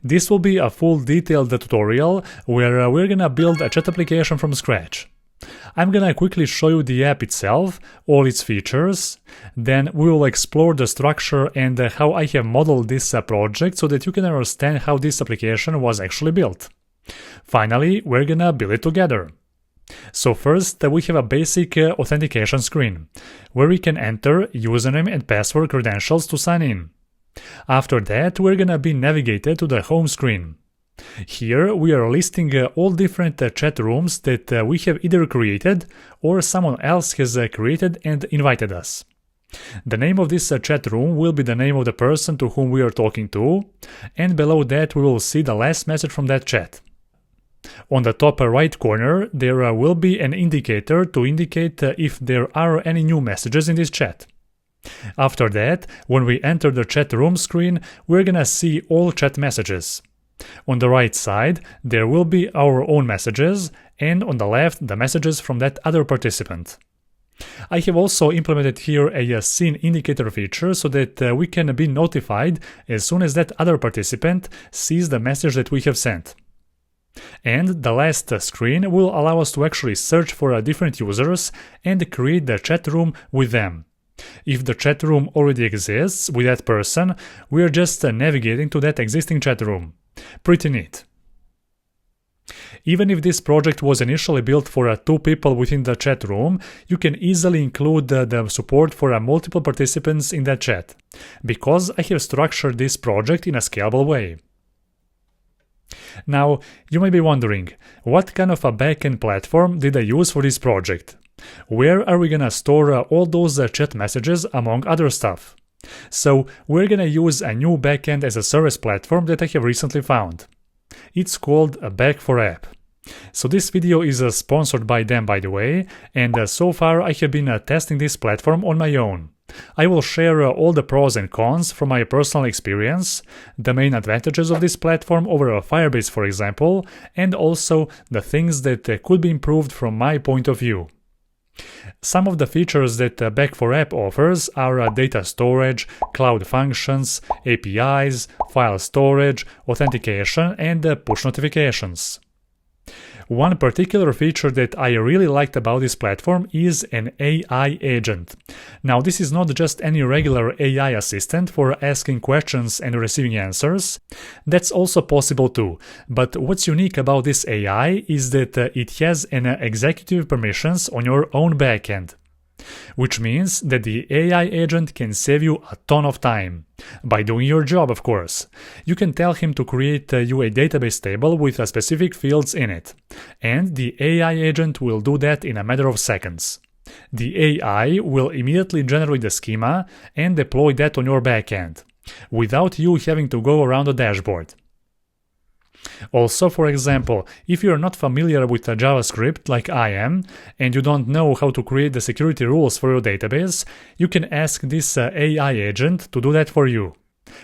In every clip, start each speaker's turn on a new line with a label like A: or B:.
A: This will be a full detailed tutorial where we're gonna build a chat application from scratch. I'm gonna quickly show you the app itself, all its features, then we will explore the structure and how I have modeled this project so that you can understand how this application was actually built. Finally, we're gonna build it together. So first, we have a basic authentication screen, where we can enter username and password credentials to sign in. After that, we're gonna be navigated to the home screen. Here we are listing all different chat rooms that we have either created or someone else has created and invited us. The name of this chat room will be the name of the person to whom we are talking to, and below that we will see the last message from that chat. On the top right corner there will be an indicator to indicate if there are any new messages in this chat. After that, when we enter the chat room screen, we're gonna see all chat messages. On the right side, there will be our own messages, and on the left, the messages from that other participant. I have also implemented here a scene indicator feature so that we can be notified as soon as that other participant sees the message that we have sent. And the last screen will allow us to actually search for different users and create the chat room with them. If the chat room already exists with that person, we are just navigating to that existing chat room. Pretty neat. Even if this project was initially built for 2 people within the chat room, you can easily include the support for multiple participants in that chat, because I have structured this project in a scalable way. Now, you may be wondering, what kind of a backend platform did I use for this project? Where are we gonna store all those chat messages among other stuff? So we're gonna use a new backend as a service platform that I have recently found. It's called Back4App. So this video is sponsored by them, by the way, and so far I have been testing this platform on my own. I will share all the pros and cons from my personal experience, the main advantages of this platform over Firebase, for example, and also the things that could be improved from my point of view. Some of the features that Back4App offers are data storage, cloud functions, APIs, file storage, authentication, and push notifications. One particular feature that I really liked about this platform is an AI agent. Now, this is not just any regular AI assistant for asking questions and receiving answers. That's also possible too. But what's unique about this AI is that it has an executive permissions on your own backend, which means that the AI agent can save you a ton of time. By doing your job, of course. You can tell him to create you a database table with specific fields in it, and the AI agent will do that in a matter of seconds. The AI will immediately generate the schema and deploy that on your backend, without you having to go around the dashboard. Also, for example, if you are not familiar with JavaScript like I am, and you don't know how to create the security rules for your database, you can ask this AI agent to do that for you.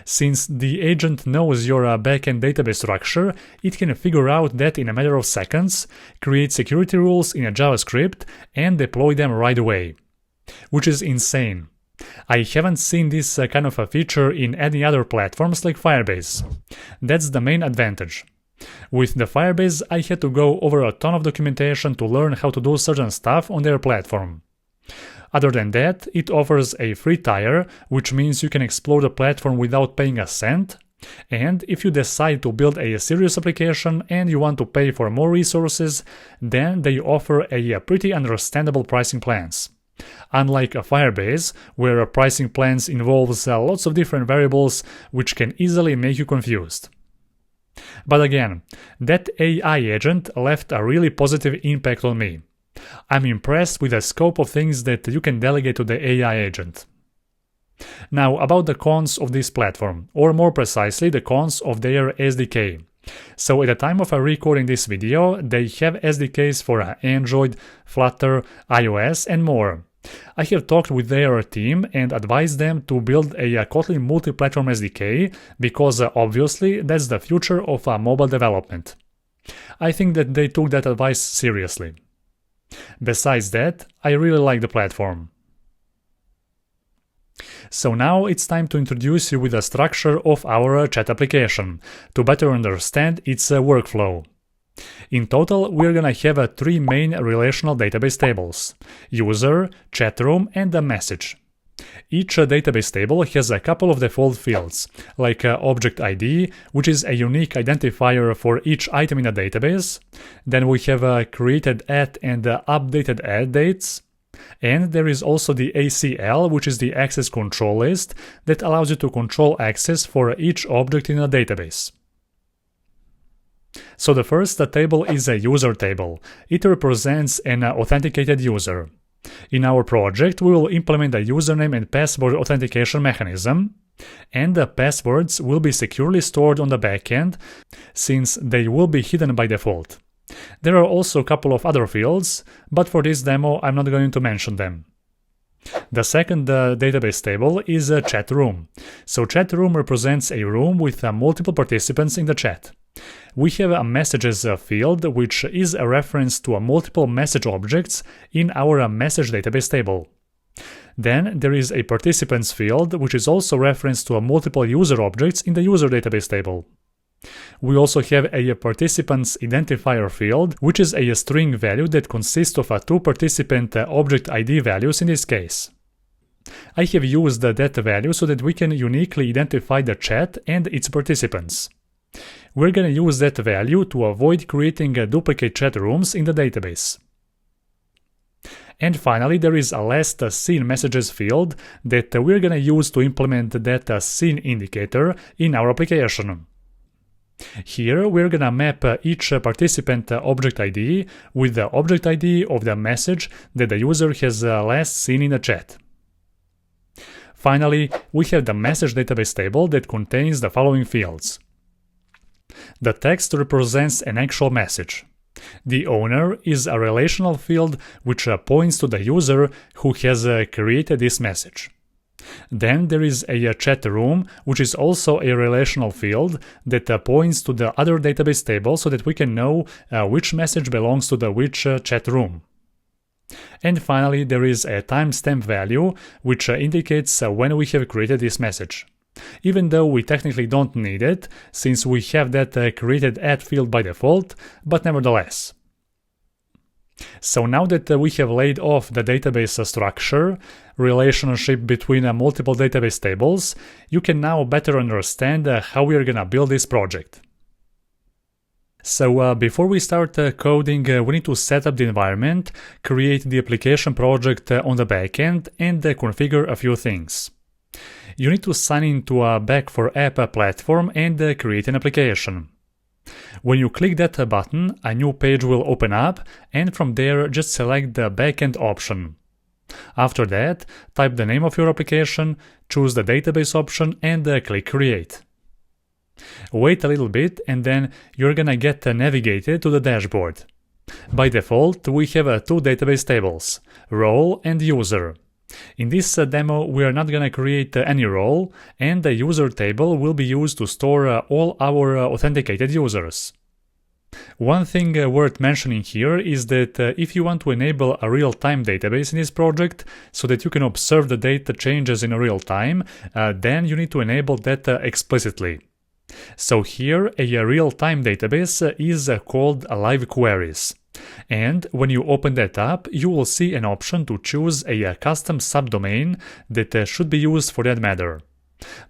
A: Since the agent knows your backend database structure, it can figure out that in a matter of seconds, create security rules in JavaScript, and deploy them right away. Which is insane. I haven't seen this kind of a feature in any other platforms like Firebase. That's the main advantage. With the Firebase, I had to go over a ton of documentation to learn how to do certain stuff on their platform. Other than that, it offers a free tier, which means you can explore the platform without paying a cent. And if you decide to build a serious application and you want to pay for more resources, then they offer a pretty understandable pricing plans. Unlike a Firebase, where pricing plans involves lots of different variables which can easily make you confused. But again, that AI agent left a really positive impact on me. I'm impressed with the scope of things that you can delegate to the AI agent. Now about the cons of this platform, or more precisely the cons of their SDK. So at the time of recording this video, they have SDKs for Android, Flutter, iOS and more. I have talked with their team and advised them to build a Kotlin multi-platform SDK because obviously that's the future of mobile development. I think that they took that advice seriously. Besides that, I really like the platform. So now it's time to introduce you with the structure of our chat application to better understand its workflow. In total, we're gonna have 3 main relational database tables: user, chat room, and a message. Each database table has a couple of default fields, like object ID, which is a unique identifier for each item in a database. Then we have created at and updated at dates. And there is also the ACL, which is the access control list that allows you to control access for each object in a database. So the first table is a user table. It represents an authenticated user. In our project, we will implement a username and password authentication mechanism, and the passwords will be securely stored on the backend, since they will be hidden by default. There are also a couple of other fields, but for this demo I'm not going to mention them. The second database table is a chat room. So chat room represents a room with multiple participants in the chat. We have a messages field, which is a reference to multiple message objects in our message database table. Then there is a participants field, which is also reference to multiple user objects in the user database table. We also have a participants identifier field, which is a string value that consists of 2 participant object ID values in this case. I have used that value so that we can uniquely identify the chat and its participants. We're gonna use that value to avoid creating duplicate chat rooms in the database. And finally, there is a last seen messages field that we're gonna use to implement that seen indicator in our application. Here we're gonna map each participant object ID with the object ID of the message that the user has last seen in the chat. Finally, we have the message database table that contains the following fields. The text represents an actual message. The owner is a relational field which points to the user who has created this message. Then there is a chat room, which is also a relational field that points to the other database table so that we can know which message belongs to the which chat room. And finally, there is a timestamp value, which indicates when we have created this message. Even though we technically don't need it, since we have that created at field by default, but nevertheless. So now that we have laid off the database structure, relationship between multiple database tables, you can now better understand how we are gonna build this project. So before we start coding, we need to set up the environment, create the application project on the backend, and configure a few things. You need to sign into a Back4App platform and create an application. When you click that button, a new page will open up, and from there just select the Backend option. After that, type the name of your application, choose the database option, and click Create. Wait a little bit, and then you're gonna get navigated to the dashboard. By default, we have 2 database tables, role and user. In this demo, we are not gonna create any role, and the user table will be used to store all our authenticated users. One thing worth mentioning here is that if you want to enable a real-time database in this project, so that you can observe the data changes in real time, then you need to enable that explicitly. So here, a real-time database is called live queries. And when you open that up, you will see an option to choose a custom subdomain that should be used for that matter.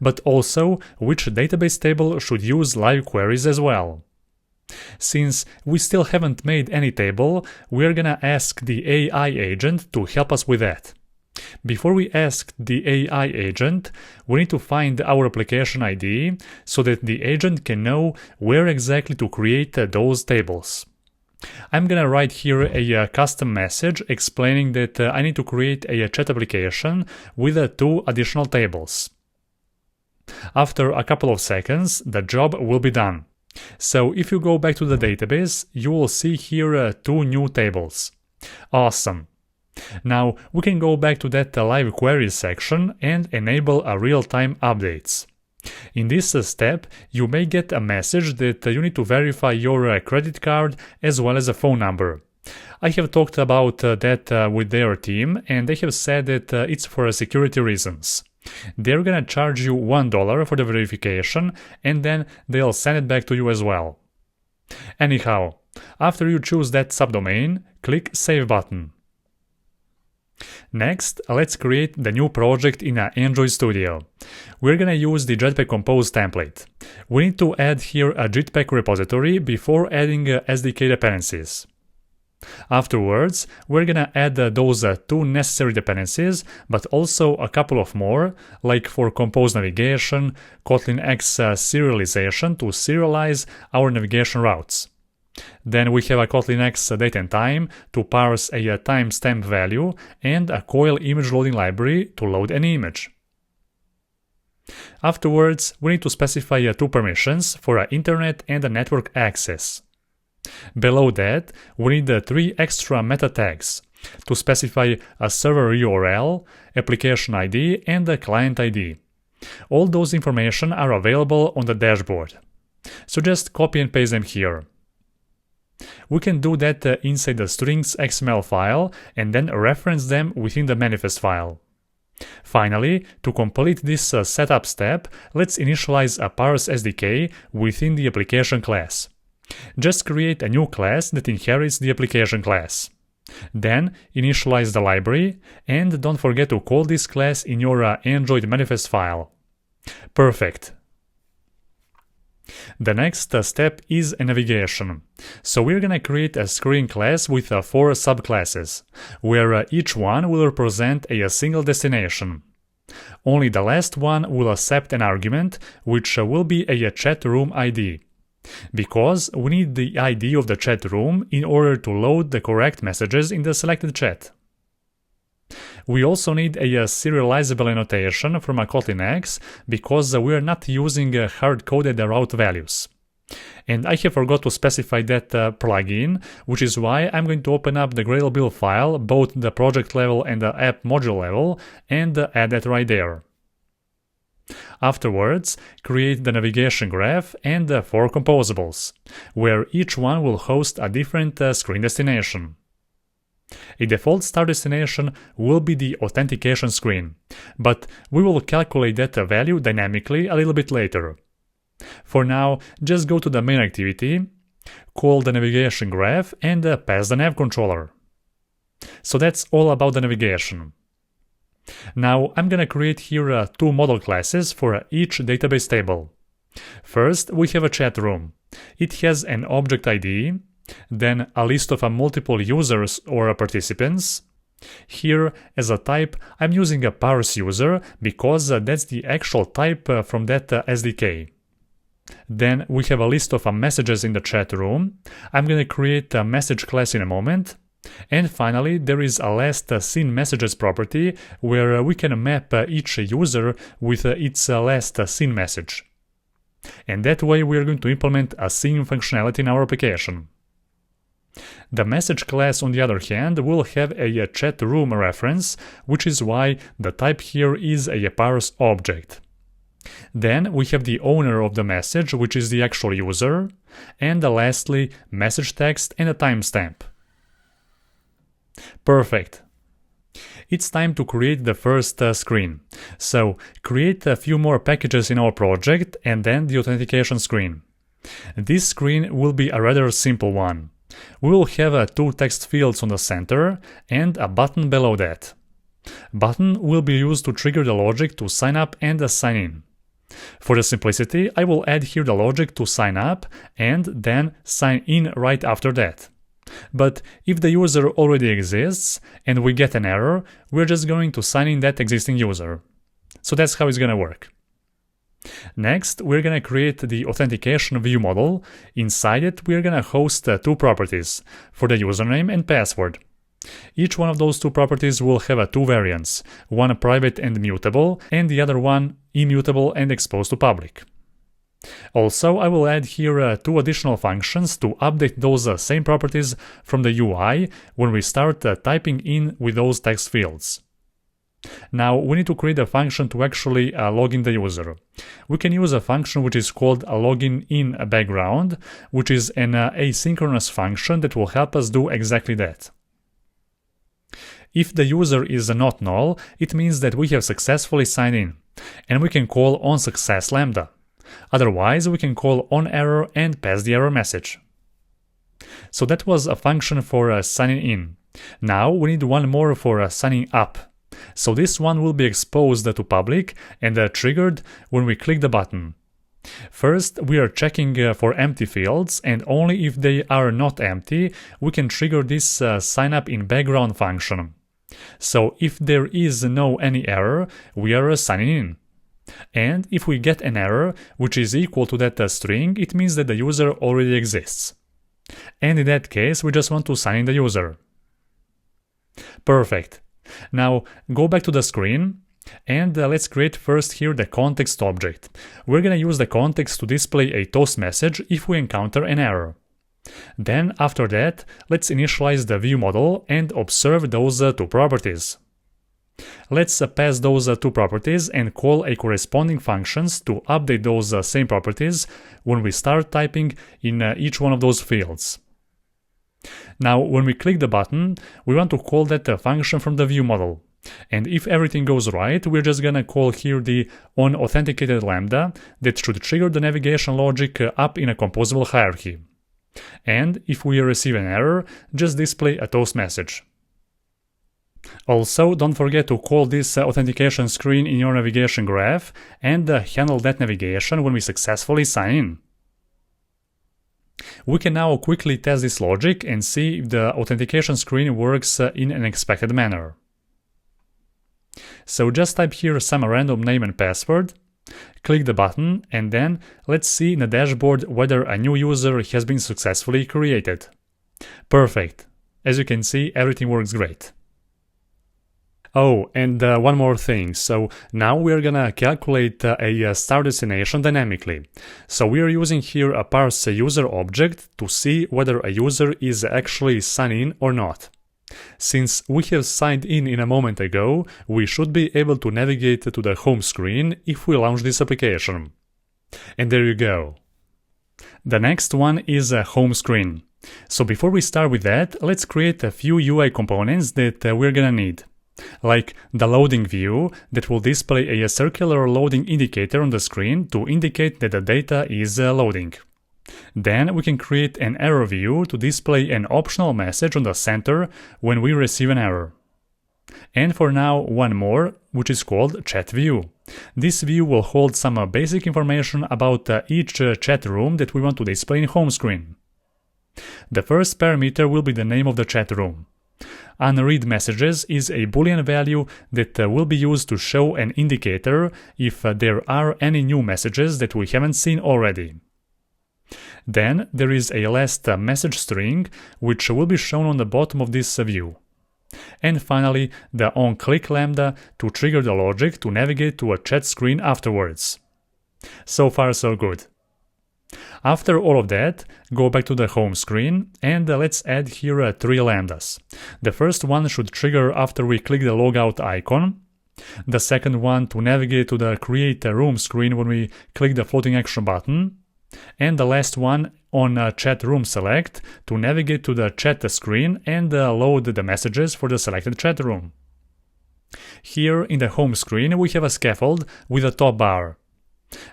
A: But also, which database table should use live queries as well. Since we still haven't made any table, we're gonna ask the AI agent to help us with that. Before we ask the AI agent, we need to find our application ID so that the agent can know where exactly to create those tables. I'm gonna write here a custom message explaining that I need to create a chat application with 2 additional tables. After a couple of seconds, the job will be done. So if you go back to the database, you will see here 2 new tables. Awesome. Now we can go back to that live queries section and enable a real-time updates. In this step, you may get a message that you need to verify your credit card as well as a phone number. I have talked about that with their team, and they have said that it's for security reasons. They're gonna charge you $1 for the verification, and then they'll send it back to you as well. Anyhow, after you choose that subdomain, click Save button. Next, let's create the new project in Android Studio. We're gonna use the Jetpack Compose template. We need to add here a Jetpack repository before adding SDK dependencies. Afterwards, we're gonna add those two necessary dependencies, but also a couple of more, like for Compose navigation, Kotlin X serialization to serialize our navigation routes. Then we have a Kotlin X date and time to parse a timestamp value and a coil image loading library to load an image. Afterwards, we need to specify two permissions for internet and network access. Below that, we need three extra meta tags to specify a server URL, application ID, and a client ID. All those information are available on the dashboard. So just copy and paste them here. We can do that inside the strings XML file and then reference them within the manifest file. Finally, to complete this setup step, let's initialize a parse SDK within the application class. Just create a new class that inherits the application class. Then initialize the library, and don't forget to call this class in your Android manifest file. Perfect. The next step is a navigation. So we're gonna create a screen class with 4 subclasses, where each one will represent a single destination. Only the last one will accept an argument, which will be a chat room ID. Because we need the ID of the chat room in order to load the correct messages in the selected chat. We also need a serializable annotation from a Kotlin X because we are not using hard-coded route values. And I have forgot to specify that plugin, which is why I'm going to open up the Gradle build file, both the project level and the app module level, and add that right there. Afterwards, create the navigation graph and 4 composables, where each one will host a different screen destination. A default start destination will be the Authentication Screen, but we will calculate that value dynamically a little bit later. For now, just go to the main activity, call the navigation graph, and pass the nav controller. So that's all about the navigation. Now I'm gonna create here 2 model classes for each database table. First, we have a chat room. It has an object ID, then a list of multiple users or participants. Here, as a type, I'm using a parse user because that's the actual type from that SDK. Then we have a list of messages in the chat room. I'm gonna create a message class in a moment. And finally, there is a last seen messages property where we can map each user with its last seen message. And that way we are going to implement a seen functionality in our application. The message class, on the other hand, will have a chat room reference, which is why the type here is a parse object. Then we have the owner of the message, which is the actual user, and lastly, message text and a timestamp. Perfect. It's time to create the first screen. So create a few more packages in our project and then the authentication screen. This screen will be a rather simple one. We will have 2 text fields on the center and a button below that. Button will be used to trigger the logic to sign up and sign in. For the simplicity, I will add here the logic to sign up and then sign in right after that. But if the user already exists and we get an error, we're just going to sign in that existing user. So that's how it's gonna work. Next, we're gonna create the authentication view model. Inside it, we're gonna host 2 properties for the username and password. Each one of those 2 properties will have 2 variants, one private and mutable, and the other one immutable and exposed to public. Also, I will add here 2 additional functions to update those same properties from the UI when we start typing in with those text fields. Now, we need to create a function to actually log in the user. We can use a function which is called a login in background, which is an asynchronous function that will help us do exactly that. If the user is not null, it means that we have successfully signed in, and we can call onSuccess lambda. Otherwise, we can call onError and pass the error message. So that was a function for signing in. Now we need one more for signing up. So this one will be exposed to public and triggered when we click the button. First, we are checking for empty fields, and only if they are not empty, we can trigger this sign up in background function. So if there is no any error, we are signing in. And if we get an error which is equal to that string, it means that the user already exists. And in that case, we just want to sign in the user. Perfect. Now go back to the screen and let's create first here the context object. We're gonna use the context to display a toast message if we encounter an error. Then after that, let's initialize the view model and observe those two properties. Let's pass those two properties and call a corresponding functions to update those same properties when we start typing in each one of those fields. Now, when we click the button, we want to call that function from the view model. And if everything goes right, we're just gonna call here the onAuthenticated lambda that should trigger the navigation logic up in a composable hierarchy. And if we receive an error, just display a toast message. Also, don't forget to call this authentication screen in your navigation graph and handle that navigation when we successfully sign in. We can now quickly test this logic and see if the authentication screen works in an expected manner. So just type here some random name and password, click the button, and then let's see in the dashboard whether a new user has been successfully created. Perfect. As you can see, everything works great. Oh, and one more thing. So now we are gonna calculate a start destination dynamically. So we are using here a parse user object to see whether a user is actually signed in or not. Since we have signed in a moment ago, we should be able to navigate to the home screen if we launch this application. And there you go. The next one is a home screen. So before we start with that, let's create a few UI components that we're gonna need. Like the loading view that will display a circular loading indicator on the screen to indicate that the data is loading. Then we can create an error view to display an optional message on the center when we receive an error. And for now, one more, which is called chat view. This view will hold some basic information about each chat room that we want to display in home screen. The first parameter will be the name of the chat room. Unread messages is a boolean value that will be used to show an indicator if there are any new messages that we haven't seen already. Then there is a last message string which will be shown on the bottom of this view. And finally, the onClick lambda to trigger the logic to navigate to a chat screen afterwards. So far so good. After all of that, go back to the home screen and let's add here 3 lambdas. The first one should trigger after we click the logout icon. The second one to navigate to the create a room screen when we click the floating action button. And the last one on chat room select to navigate to the chat screen and load the messages for the selected chat room. Here in the home screen we have a scaffold with a top bar.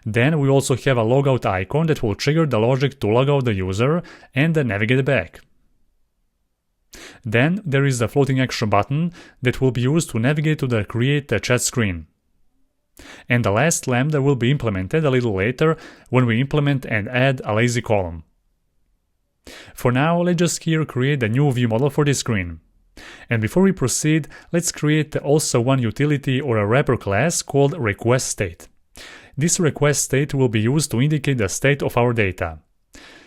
A: Then we also have a logout icon that will trigger the logic to log out the user and navigate back. Then there is the floating action button that will be used to navigate to the create a chat screen. And the last lambda will be implemented a little later when we implement and add a lazy column. For now, let's just here create a new view model for this screen. And before we proceed, let's create also one utility or a wrapper class called request state. This request state will be used to indicate the state of our data.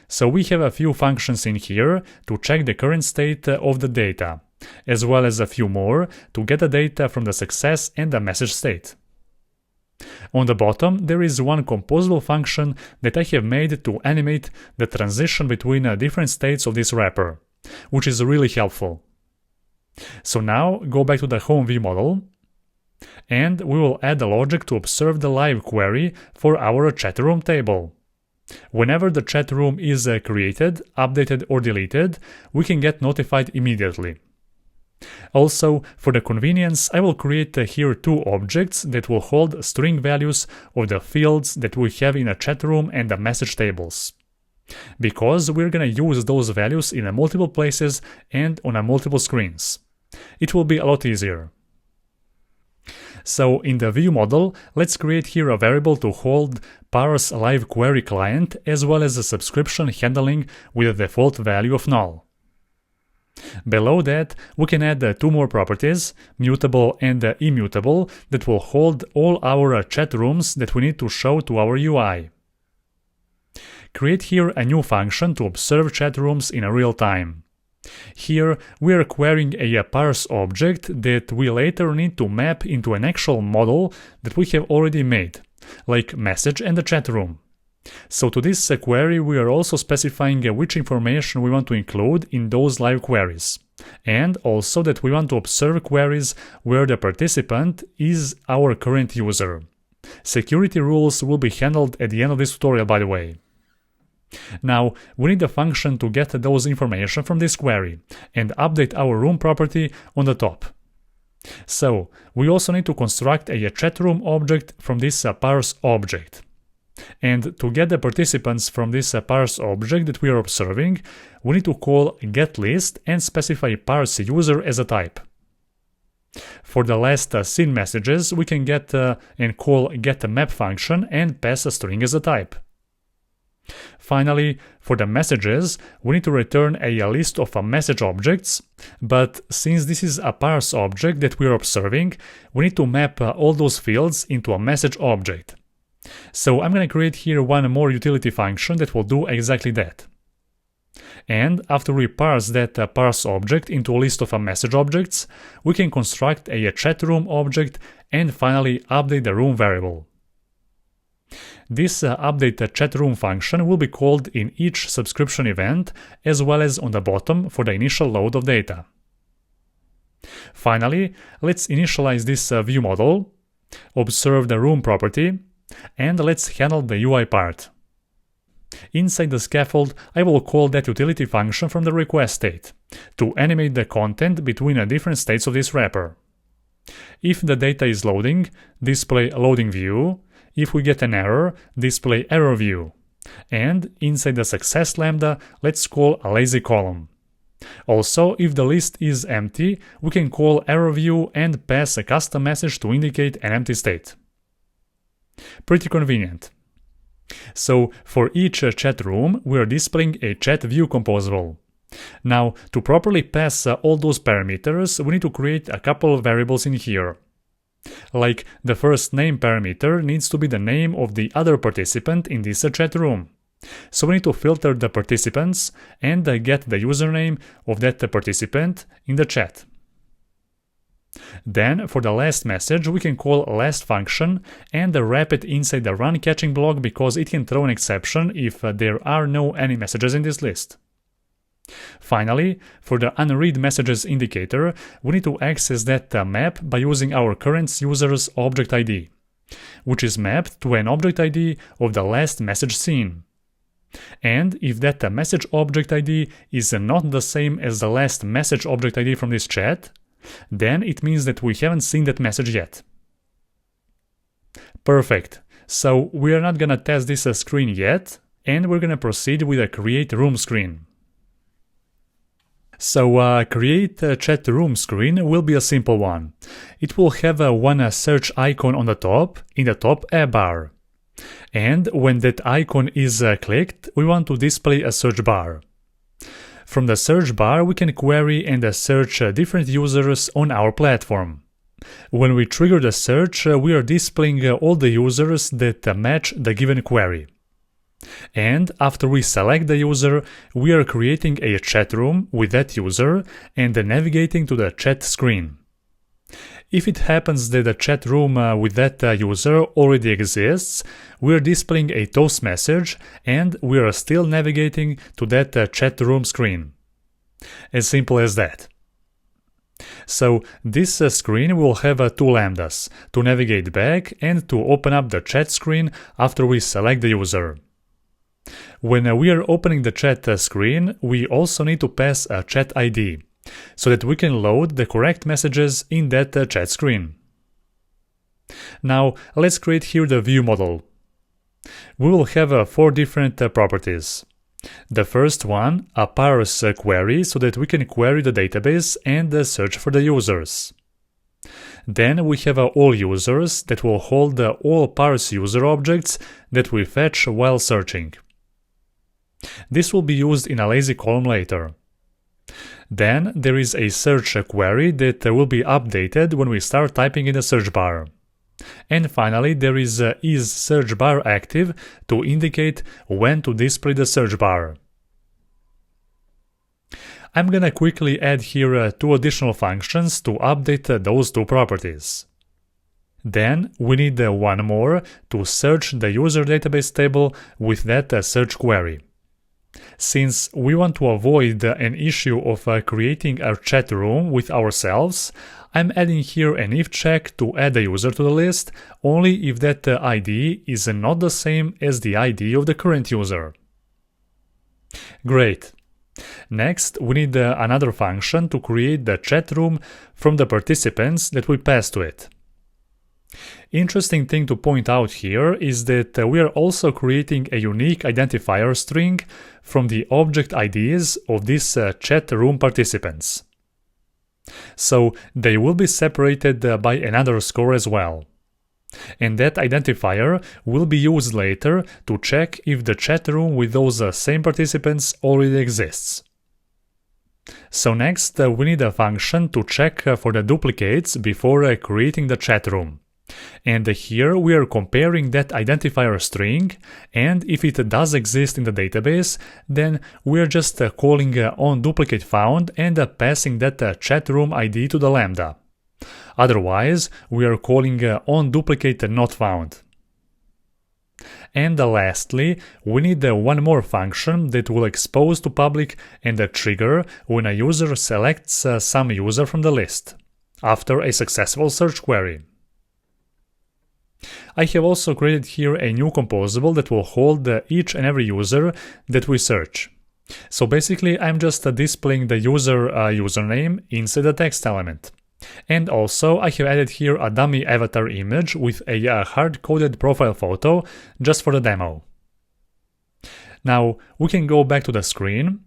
A: So we have a few functions in here to check the current state of the data, as well as a few more to get the data from the success and the message state. On the bottom, there is one composable function that I have made to animate the transition between different states of this wrapper, which is really helpful. So now go back to the home view model, and we will add the logic to observe the live query for our chat room table. Whenever the chat room is created, updated or deleted, we can get notified immediately. Also, for the convenience, I will create here two objects that will hold string values of the fields that we have in a chat room and the message tables. Because we're gonna use those values in multiple places and on multiple screens. It will be a lot easier. So in the view model, let's create here a variable to hold parse live query client as well as a subscription handling with a default value of null. Below that, we can add two more properties, mutable and immutable, that will hold all our chat rooms that we need to show to our UI. Create here a new function to observe chat rooms in real time. Here, we are querying a parse object that we later need to map into an actual model that we have already made, like message and the chat room. So to this query, we are also specifying which information we want to include in those live queries, and also that we want to observe queries where the participant is our current user. Security rules will be handled at the end of this tutorial, by the way. Now, we need a function to get those information from this query and update our room property on the top. So, we also need to construct a chat room object from this parse object. And to get the participants from this parse object that we are observing, we need to call getList and specify parse user as a type. For the last seen messages, we can get and call getMap function and pass a string as a type. Finally, for the messages, we need to return a list of message objects, but since this is a parse object that we are observing, we need to map all those fields into a message object. So I'm going to create here one more utility function that will do exactly that. And after we parse that parse object into a list of message objects, we can construct a chat room object and finally update the room variable. This update chat room function will be called in each subscription event as well as on the bottom for the initial load of data. Finally, let's initialize this view model, observe the room property, and let's handle the UI part. Inside the scaffold, I will call that utility function from the request state to animate the content between different states of this wrapper. If the data is loading, display loading view. If we get an error, display error view. And inside the success lambda, let's call a lazy column. Also, if the list is empty, we can call error view and pass a custom message to indicate an empty state. Pretty convenient. So, for each chat room, we are displaying a chat view composable. Now, to properly pass all those parameters, we need to create a couple of variables in here. Like, the first name parameter needs to be the name of the other participant in this chat room. So we need to filter the participants and get the username of that participant in the chat. Then, for the last message, we can call last function and wrap it inside the run catching block because it can throw an exception if there are no any messages in this list. Finally, for the unread messages indicator, we need to access that map by using our current user's object ID, which is mapped to an object ID of the last message seen. And if that message object ID is not the same as the last message object ID from this chat, then it means that we haven't seen that message yet. Perfect. So we are not gonna test this screen yet, and we're gonna proceed with a create room screen. So create a chat room screen will be a simple one. It will have one search icon on the top, in the top bar. And when that icon is clicked, we want to display a search bar. From the search bar, we can query and search different users on our platform. When we trigger the search, we are displaying all the users that match the given query. And after we select the user, we are creating a chat room with that user and navigating to the chat screen. If it happens that the chat room with that user already exists, we are displaying a toast message and we are still navigating to that chat room screen. As simple as that. So this screen will have two lambdas, to navigate back and to open up the chat screen after we select the user. When we are opening the chat screen, we also need to pass a chat ID, so that we can load the correct messages in that chat screen. Now let's create here the view model. We will have 4 different properties. The first one, a parse query, so that we can query the database and search for the users. Then we have all users that will hold all parse user objects that we fetch while searching. This will be used in a lazy column later. Then there is a search query that will be updated when we start typing in the search bar. And finally, there is search bar active to indicate when to display the search bar. I'm gonna quickly add here 2 additional functions to update those 2 properties. Then we need one more to search the user database table with that search query. Since we want to avoid an issue of creating a chat room with ourselves, I'm adding here an if check to add a user to the list only if that ID is not the same as the ID of the current user. Great. Next, we need another function to create the chat room from the participants that we pass to it. Interesting thing to point out here is that we are also creating a unique identifier string from the object IDs of these chat room participants. So they will be separated by another score as well. And that identifier will be used later to check if the chat room with those same participants already exists. So next we need a function to check for the duplicates before creating the chat room. And here we are comparing that identifier string, and if it does exist in the database, then we are just calling onDuplicateFound and passing that chat room ID to the lambda. Otherwise, we are calling onDuplicateNotFound. And lastly, we need one more function that will expose to public and trigger when a user selects some user from the list, after a successful search query. I have also created here a new composable that will hold each and every user that we search. So basically, I'm just displaying the user username inside the text element. And also, I have added here a dummy avatar image with a hard-coded profile photo just for the demo. Now, we can go back to the screen,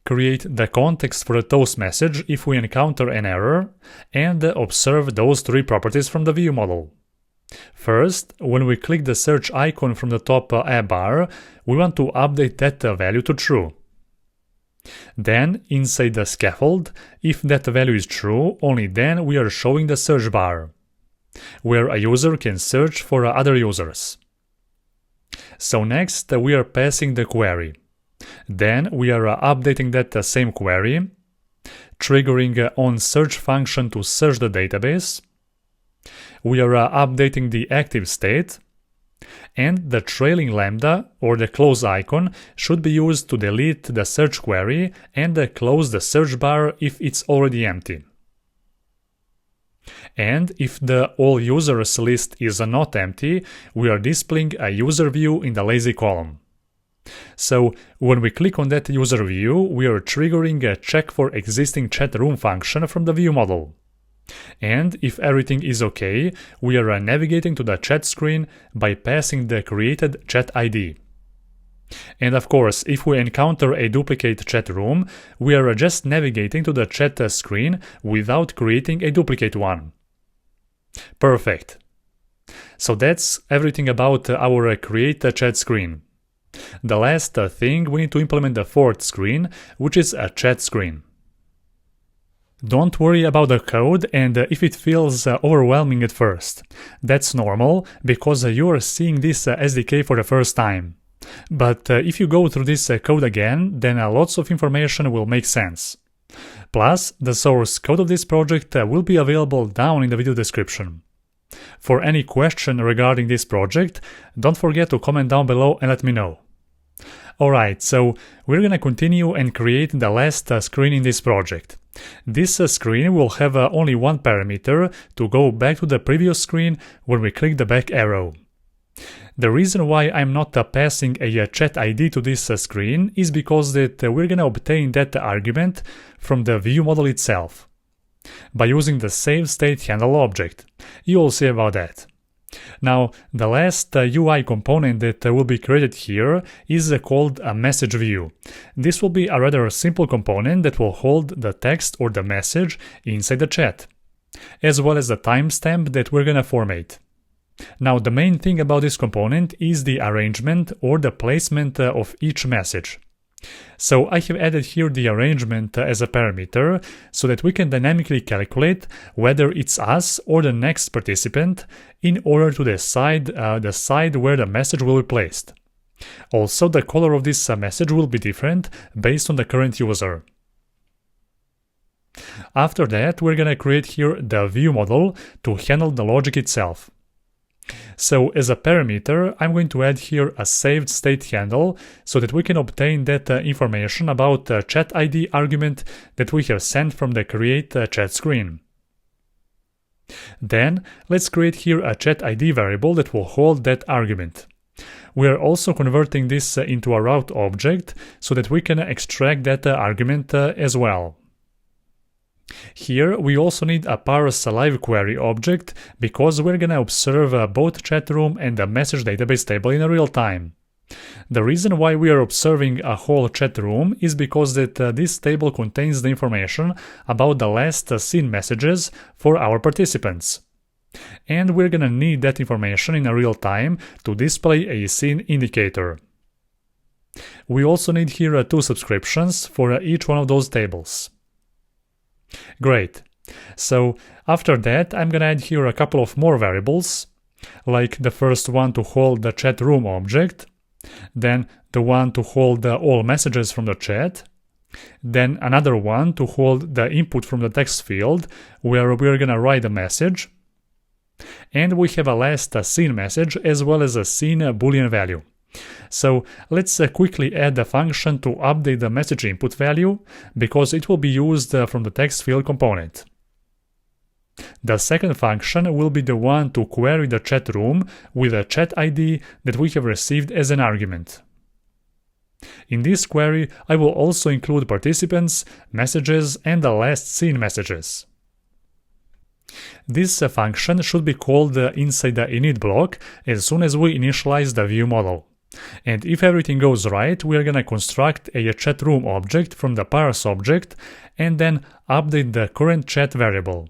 A: create the context for the toast message if we encounter an error, and observe those 3 properties from the view model. First, when we click the search icon from the top app bar, we want to update that value to true. Then, inside the scaffold, if that value is true, only then we are showing the search bar, where a user can search for other users. So next, we are passing the query. Then we are updating that same query, triggering onSearch function to search the database. We are updating the active state, and the trailing lambda or the close icon should be used to delete the search query and close the search bar if it's already empty. And if the all users list is not empty, we are displaying a user view in the lazy column. So when we click on that user view, we are triggering a check for existing chat room function from the view model. And if everything is okay, we are navigating to the chat screen by passing the created chat ID. And of course, if we encounter a duplicate chat room, we are just navigating to the chat screen without creating a duplicate one. Perfect. So that's everything about our create a chat screen. The last thing, we need to implement the 4th screen, which is a chat screen. Don't worry about the code and if it feels overwhelming at first. That's normal, because you are seeing this SDK for the first time. But if you go through this code again, then lots of information will make sense. Plus, the source code of this project will be available down in the video description. For any question regarding this project, don't forget to comment down below and let me know. Alright, so we're gonna continue and create the last screen in this project. This screen will have only one parameter to go back to the previous screen when we click the back arrow. The reason why I'm not passing a chat ID to this screen is because that we're gonna obtain that argument from the view model itself by using the SaveStateHandle object. You'll see about that. Now, the last UI component that will be created here is called a message view. This will be a rather simple component that will hold the text or the message inside the chat, as well as the timestamp that we're gonna format. Now, the main thing about this component is the arrangement or the placement of each message. So I have added here the arrangement as a parameter so that we can dynamically calculate whether it's us or the next participant in order to decide the side where the message will be placed. Also, the color of this message will be different based on the current user. After that, we're gonna create here the view model to handle the logic itself. So as a parameter, I'm going to add here a saved state handle so that we can obtain that information about the chat ID argument that we have sent from the create chat screen. Then let's create here a chat ID variable that will hold that argument. We are also converting this into a route object so that we can extract that argument as well. Here we also need a parse live query object because we're gonna observe both chat room and the message database table in real time. The reason why we are observing a whole chat room is because that this table contains the information about the last seen messages for our participants. And we're gonna need that information in real time to display a scene indicator. We also need here 2 subscriptions for each one of those tables. Great. So after that, I'm gonna add here a couple of more variables, like the first one to hold the chat room object, then the one to hold all messages from the chat, then another one to hold the input from the text field where we're gonna write a message, and we have a last seen message as well as a seen boolean value. So let's quickly add the function to update the message input value because it will be used from the text field component. The second function will be the one to query the chat room with a chat ID that we have received as an argument. In this query, I will also include participants, messages, and the last seen messages. This function should be called inside the init block as soon as we initialize the view model. And if everything goes right, we are gonna construct a chat room object from the parse object and then update the current chat variable.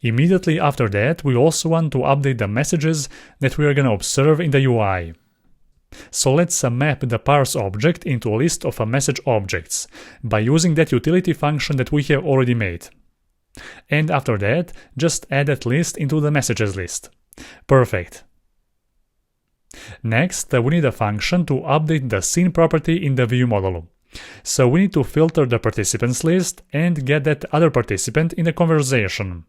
A: Immediately after that, we also want to update the messages that we are gonna observe in the UI. So let's map the parse object into a list of message objects by using that utility function that we have already made. And after that, just add that list into the messages list. Perfect. Next, we need a function to update the scene property in the view model. So we need to filter the participants list and get that other participant in the conversation.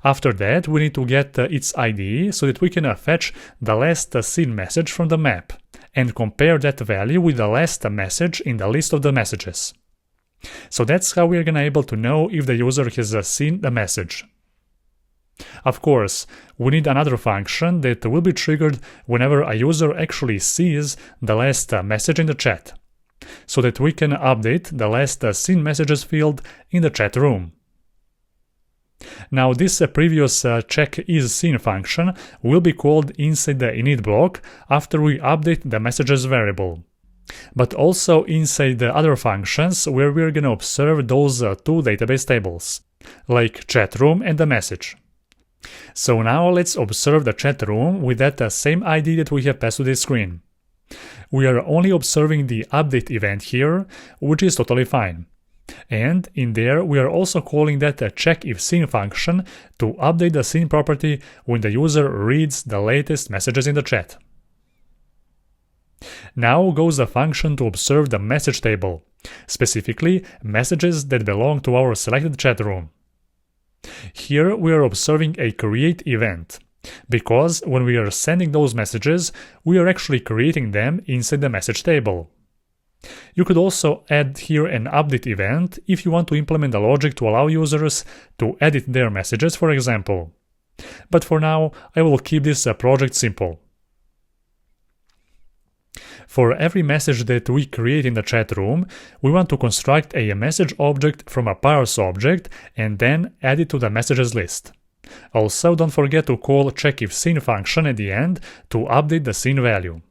A: After that, we need to get its ID so that we can fetch the last seen message from the map and compare that value with the last message in the list of the messages. So that's how we are gonna able to know if the user has seen the message. Of course, we need another function that will be triggered whenever a user actually sees the last message in the chat, so that we can update the last seen messages field in the chat room. Now this previous check is seen function will be called inside the init block after we update the messages variable, but also inside the other functions where we're gonna observe those 2 database tables, like chat room and the message. So now let's observe the chat room with that same ID that we have passed to the screen. We are only observing the update event here, which is totally fine. And in there we are also calling that a checkIfSeen function to update the scene property when the user reads the latest messages in the chat. Now goes the function to observe the message table, specifically messages that belong to our selected chat room. Here we are observing a create event, because when we are sending those messages, we are actually creating them inside the message table. You could also add here an update event if you want to implement the logic to allow users to edit their messages, for example. But for now, I will keep this project simple. For every message that we create in the chat room, we want to construct a message object from a parse object and then add it to the messages list. Also, don't forget to call checkIfScene function at the end to update the scene value.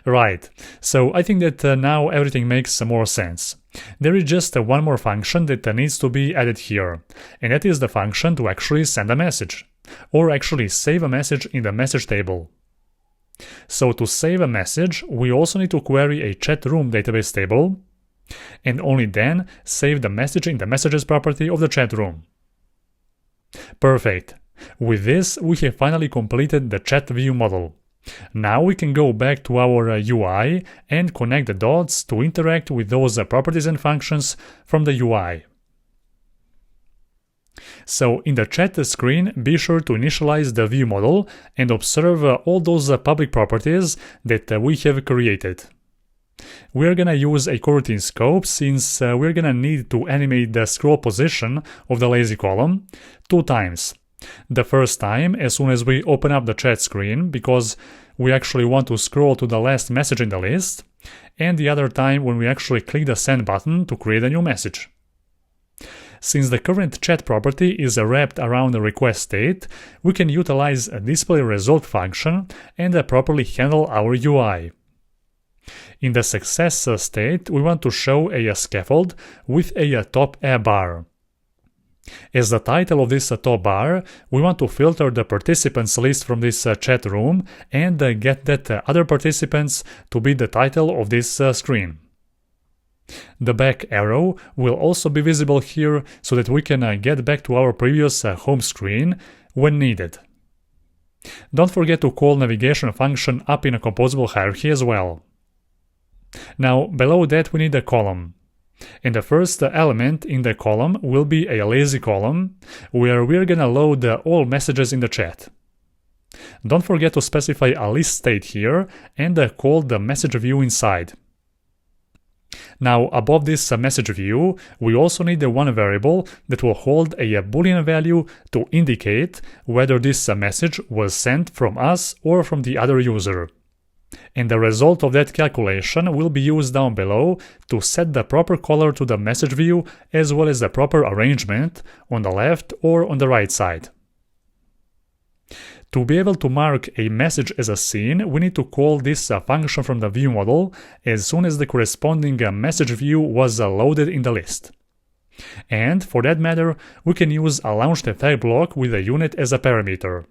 A: Right, so I think that now everything makes more sense. There is just one more function that needs to be added here, and that is the function to actually send a message, or actually save a message in the message table. So to save a message, we also need to query a chat room database table, and only then save the message in the messages property of the chat room. Perfect. With this, we have finally completed the chat view model. Now we can go back to our UI and connect the dots to interact with those properties and functions from the UI. So in the chat screen, be sure to initialize the view model and observe all those public properties that we have created. We're gonna use a coroutine scope since we're gonna need to animate the scroll position of the lazy column 2 times. The first time as soon as we open up the chat screen because we actually want to scroll to the last message in the list, and the other time when we actually click the send button to create a new message. Since the current chat property is wrapped around the request state, we can utilize a display result function and properly handle our UI. In the success state, we want to show a scaffold with a top A bar. As the title of this top bar, we want to filter the participants list from this chat room and get that other participants to be the title of this screen. The back arrow will also be visible here so that we can get back to our previous home screen when needed. Don't forget to call navigation function up in a composable hierarchy as well. Now, below that we need a column. And the first element in the column will be a lazy column, where we're gonna load all messages in the chat. Don't forget to specify a list state here and call the message view inside. Now, above this message view, we also need one variable that will hold a boolean value to indicate whether this message was sent from us or from the other user. And the result of that calculation will be used down below to set the proper color to the message view as well as the proper arrangement on the left or on the right side. To be able to mark a message as a scene, we need to call this function from the view model as soon as the corresponding message view was loaded in the list. And for that matter, we can use a launched effect block with a unit as a parameter.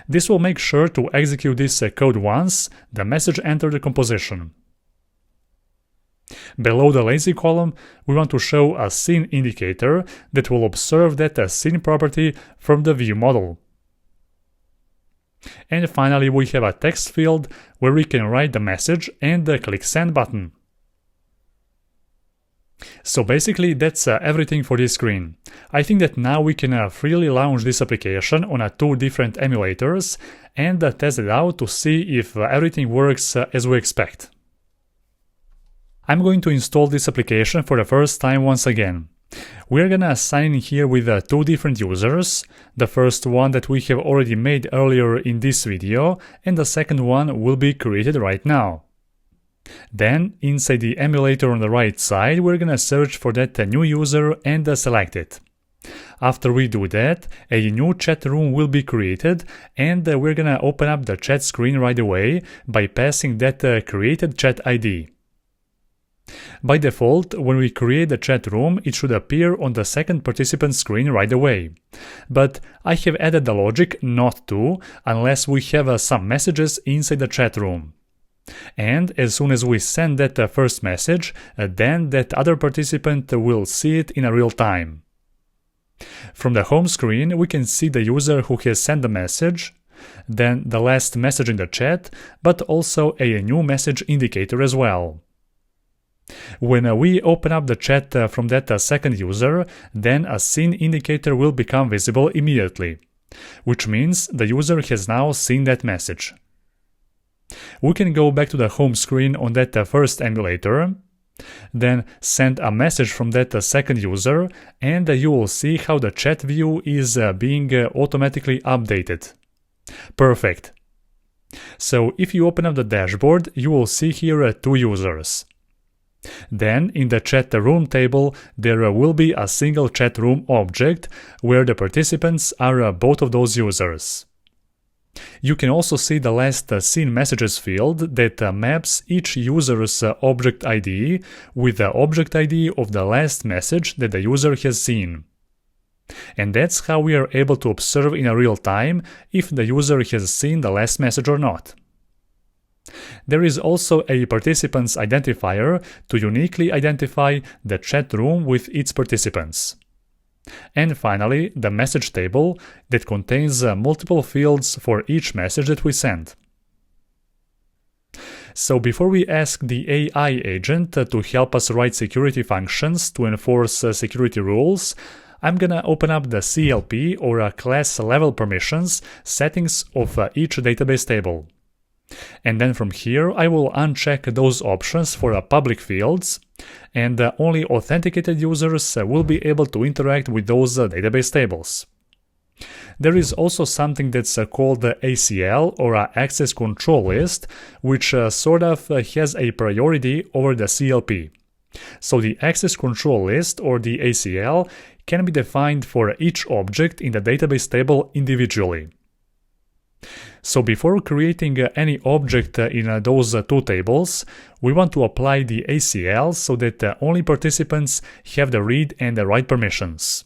A: This will make sure to execute this code once the message enters the composition. Below the lazy column, we want to show a scene indicator that will observe that scene property from the view model. And finally, we have a text field where we can write the message and click send button. So basically that's everything for this screen. I think that now we can freely launch this application on 2 different emulators and test it out to see if everything works as we expect. I'm going to install this application for the first time once again. We're gonna sign in here with 2 different users, the first one that we have already made earlier in this video, and the second one will be created right now. Then, inside the emulator on the right side, we're gonna search for that new user and select it. After we do that, a new chat room will be created and we're gonna open up the chat screen right away by passing that created chat ID. By default, when we create the chat room, it should appear on the second participant screen right away. But I have added the logic not to, unless we have some messages inside the chat room. And as soon as we send that first message, then that other participant will see it in real time. From the home screen, we can see the user who has sent the message, then the last message in the chat, but also a new message indicator as well. When we open up the chat from that second user, then a scene indicator will become visible immediately, which means the user has now seen that message. We can go back to the home screen on that first emulator, then send a message from that second user, and you will see how the chat view is being automatically updated. Perfect. So if you open up the dashboard, you will see here 2 users. Then in the chat room table, there will be a single chat room object where the participants are both of those users. You can also see the last seen messages field that maps each user's object ID with the object ID of the last message that the user has seen. And that's how we are able to observe in real time if the user has seen the last message or not. There is also a participant's identifier to uniquely identify the chat room with its participants. And finally, the message table that contains multiple fields for each message that we send. So before we ask the AI agent to help us write security functions to enforce security rules, I'm gonna open up the CLP or class level permissions settings of each database table. And then from here I will uncheck those options for public fields, and only authenticated users will be able to interact with those database tables. There is also something that's called the ACL or Access Control List, which sort of has a priority over the CLP. So the Access Control List or the ACL can be defined for each object in the database table individually. So before creating any object in those 2 tables, we want to apply the ACL so that only participants have the read and the write permissions.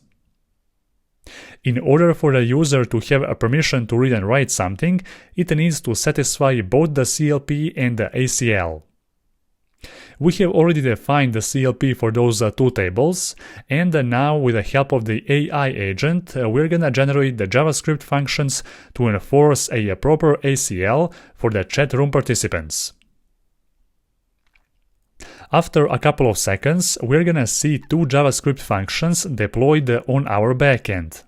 A: In order for the user to have a permission to read and write something, it needs to satisfy both the CLP and the ACL. We have already defined the CLP for those 2 tables, and now with the help of the AI agent, we're gonna generate the JavaScript functions to enforce a proper ACL for the chat room participants. After a couple of seconds, we're gonna see 2 JavaScript functions deployed on our backend.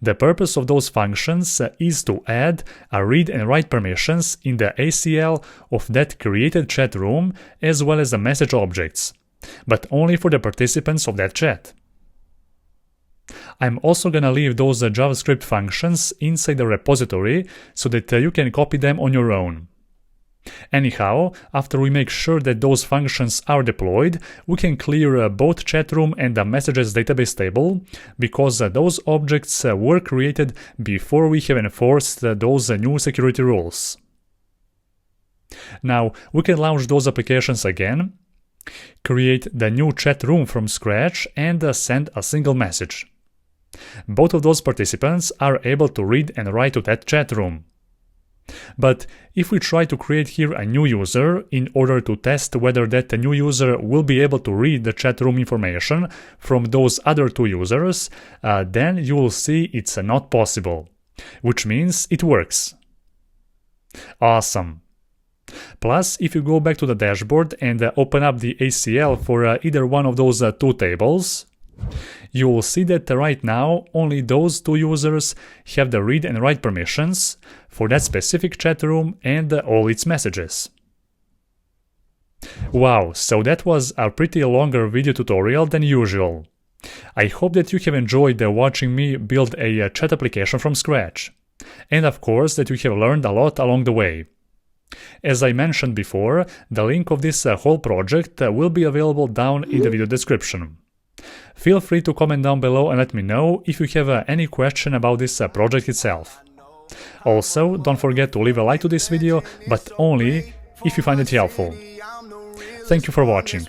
A: The purpose of those functions is to add a read and write permissions in the ACL of that created chat room as well as the message objects, but only for the participants of that chat. I'm also gonna leave those JavaScript functions inside the repository so that you can copy them on your own. Anyhow, after we make sure that those functions are deployed, we can clear both chat room and the messages database table, because those objects were created before we have enforced those new security rules. Now, we can launch those applications again, create the new chat room from scratch, and send a single message. Both of those participants are able to read and write to that chat room. But if we try to create here a new user in order to test whether that new user will be able to read the chat room information from those other 2 users, then you will see it's not possible, which means it works. Awesome. Plus, if you go back to the dashboard and open up the ACL for either one of those 2 tables, you will see that right now only those 2 users have the read and write permissions for that specific chat room and all its messages. Wow, so that was a pretty longer video tutorial than usual. I hope that you have enjoyed watching me build a chat application from scratch, and of course that you have learned a lot along the way. As I mentioned before, the link of this whole project will be available down in the video description. Feel free to comment down below and let me know if you have any question about this project itself. Also, don't forget to leave a like to this video, but only if you find it helpful. Thank you for watching.